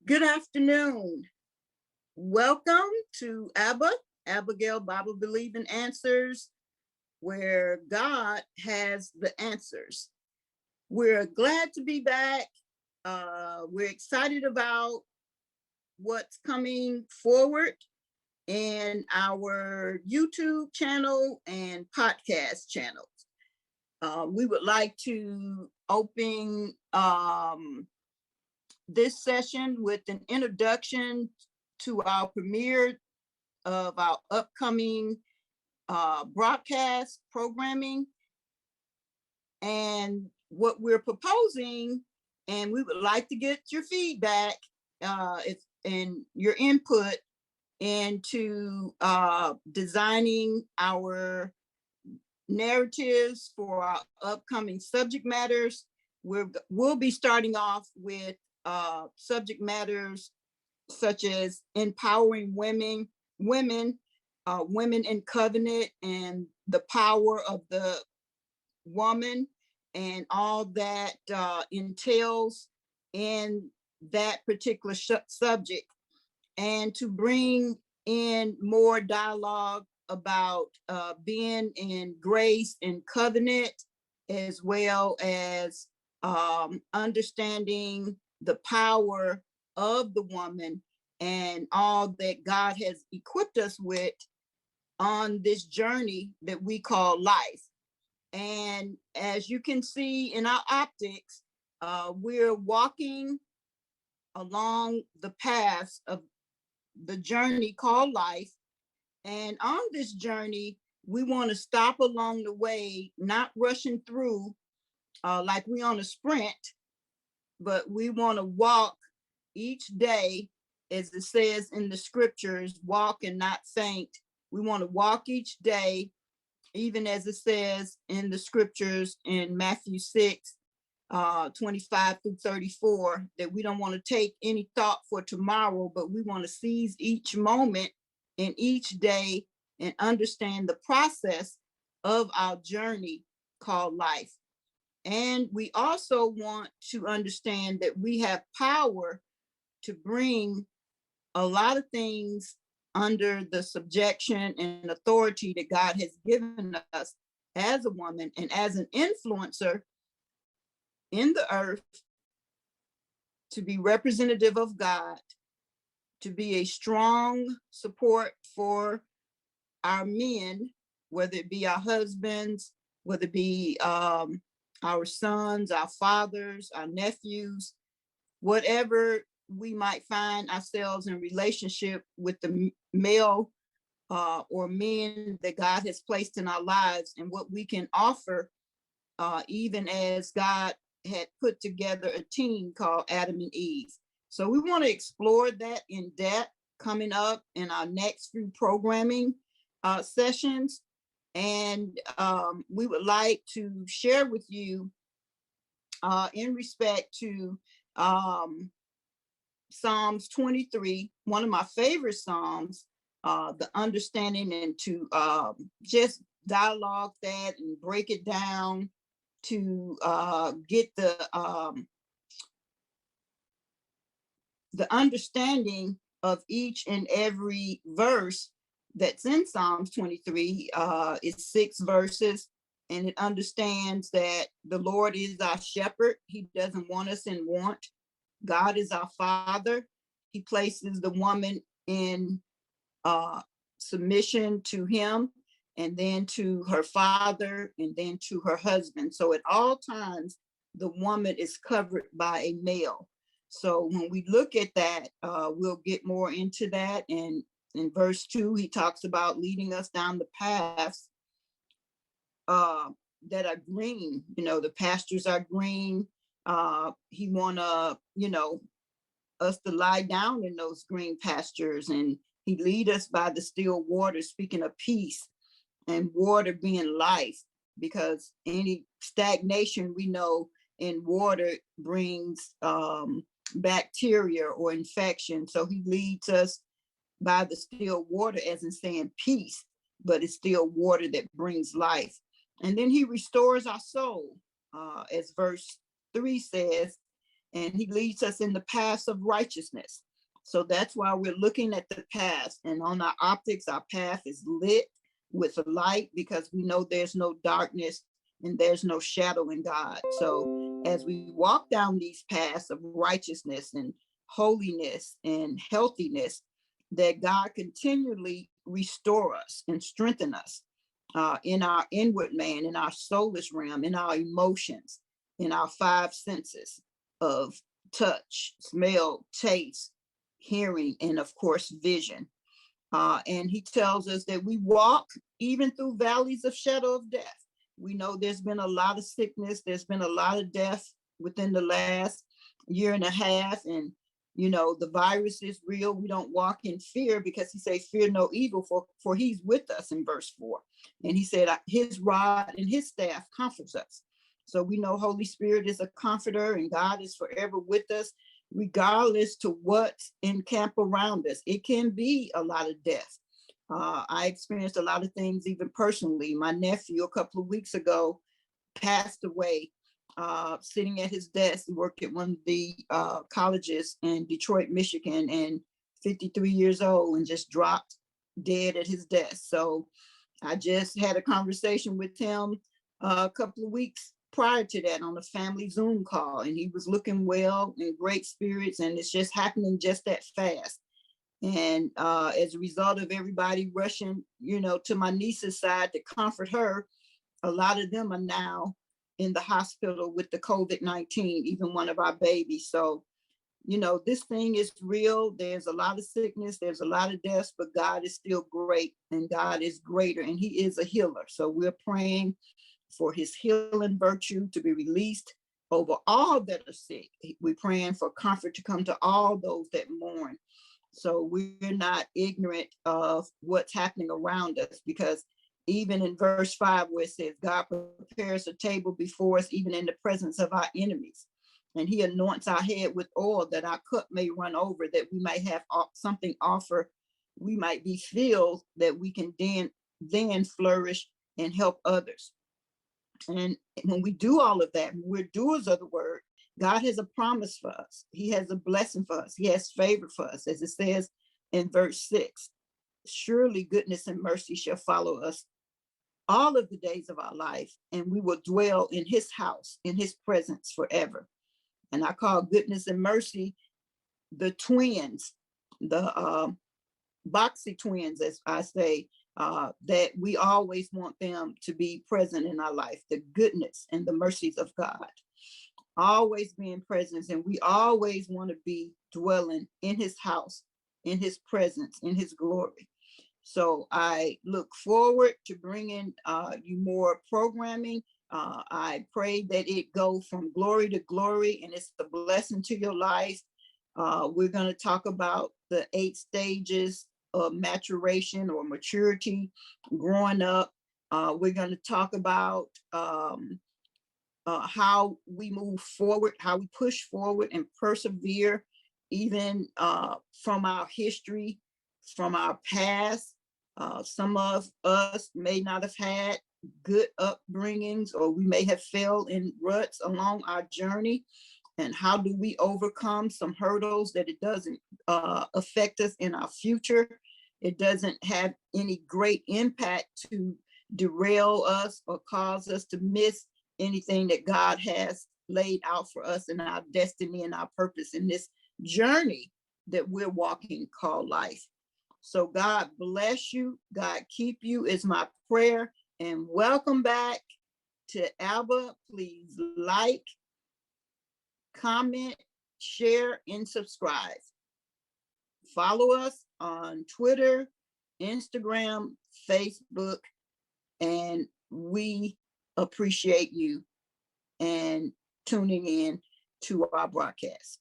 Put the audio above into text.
Good afternoon. Welcome to Abigail Bible Believing Answers, where God has the answers. We're glad to be back. We're excited about what's coming forward in our YouTube channel and podcast channels. We would like to open this session with an introduction to our premiere of our upcoming broadcast programming and what we're proposing. And we would like to get your feedback and your input into designing our narratives for our upcoming subject matters. We'll be starting off with subject matters such as empowering women in covenant, and the power of the woman, and all that entails in that particular subject, and to bring in more dialogue about being in grace and covenant, as well as understanding the power of the woman and all that God has equipped us with on this journey that we call life. And as you can see in our optics, we're walking along the path of the journey called life. And on this journey, we want to stop along the way, not rushing through like we on a sprint, but we want to walk each day, as it says in the scriptures, walk and not faint. We want to walk each day, even as it says in the scriptures in Matthew 6, 25 through 34, that we don't want to take any thought for tomorrow, but we want to seize each moment in each day and understand the process of our journey called life. And we also want to understand that we have power to bring a lot of things under the subjection and authority that God has given us as a woman and as an influencer in the earth, to be representative of God, to be a strong support for our men, whether it be our husbands, whether it be our sons, our fathers, our nephews, whatever we might find ourselves in relationship with the male or men that God has placed in our lives, and what we can offer, even as God had put together a team called Adam and Eve. So we want to explore that in depth coming up in our next few programming sessions. And we would like to share with you in respect to Psalms 23, one of my favorite Psalms, the understanding, and to just dialogue that and break it down to get the understanding of each and every verse that's in Psalms 23. It's 6 verses, and it understands that the Lord is our shepherd. He doesn't want us in want. God is our father. He places the woman in submission to him, and then to her father, and then to her husband. So at all times, the woman is covered by a male. So when we look at that, we'll get more into that. And in verse 2, he talks about leading us down the paths that are green. The pastures are green. He wanna, us to lie down in those green pastures, and he lead us by the still water, speaking of peace and water being life, because any stagnation, we know, in water brings bacteria or infection. So he leads us by the still water, as in saying peace, but it's still water that brings life. And then he restores our soul, as verse 3 says, and he leads us in the paths of righteousness. So that's why we're looking at the past, and on our optics, our path is lit with a light, because we know there's no darkness and there's no shadow in God. So as we walk down these paths of righteousness and holiness and healthiness, that God continually restore us and strengthen us in our inward man, in our soulish realm, in our emotions, in our five senses of touch, smell, taste, hearing, and of course, vision. And he tells us that we walk even through valleys of shadow of death. We know there's been a lot of sickness, there's been a lot of death within the last year and a half. And, you know, the virus is real. We don't walk in fear, because he says, fear no evil, for he's with us in verse 4. And he said, his rod and his staff comforts us. So we know Holy Spirit is a comforter, and God is forever with us, regardless to what's in camp around us. It can be a lot of death. I experienced a lot of things, even personally. My nephew, a couple of weeks ago, passed away sitting at his desk. He worked at one of the colleges in Detroit, Michigan, and 53 years old, and just dropped dead at his desk. So I just had a conversation with him a couple of weeks prior to that on a family Zoom call, and he was looking well, in great spirits, and it's just happening just that fast. And as a result of everybody rushing, you know, to my niece's side to comfort her, a lot of them are now in the hospital with the COVID-19, even one of our babies. So, you know, this thing is real. There's a lot of sickness, there's a lot of deaths, but God is still great, and God is greater, and he is a healer. So we're praying for his healing virtue to be released over all that are sick. We're praying for comfort to come to all those that mourn. So we're not ignorant of what's happening around us, because even in verse 5, where it says, God prepares a table before us, even in the presence of our enemies. And he anoints our head with oil, that our cup may run over, that we might have something offer. We might be filled, that we can then flourish and help others. And when we do all of that, we're doers of the word. God has a promise for us. He has a blessing for us. He has favor for us, as it says in verse 6. Surely goodness and mercy shall follow us all of the days of our life, and we will dwell in his house, in his presence forever. And I call goodness and mercy the twins, the Boxy twins, as I say, that we always want them to be present in our life, the goodness and the mercies of God. Always being present, and we always want to be dwelling in his house, in his presence, in his glory. So I look forward to bringing you more programming. I pray that it go from glory to glory, and it's a blessing to your life. We're going to talk about the 8 stages of maturation or maturity, growing up. We're going to talk about how we move forward, how we push forward and persevere, even from our history, from our past. Some of us may not have had good upbringings, or we may have fell in ruts along our journey. And how do we overcome some hurdles that it doesn't affect us in our future? It doesn't have any great impact to derail us or cause us to miss anything that God has laid out for us in our destiny and our purpose in this journey that we're walking called life. So God bless you. God keep you is my prayer. And welcome back to Alba. Please like, comment, share, and subscribe. Follow us on Twitter, Instagram, Facebook, and we appreciate you and tuning in to our broadcast.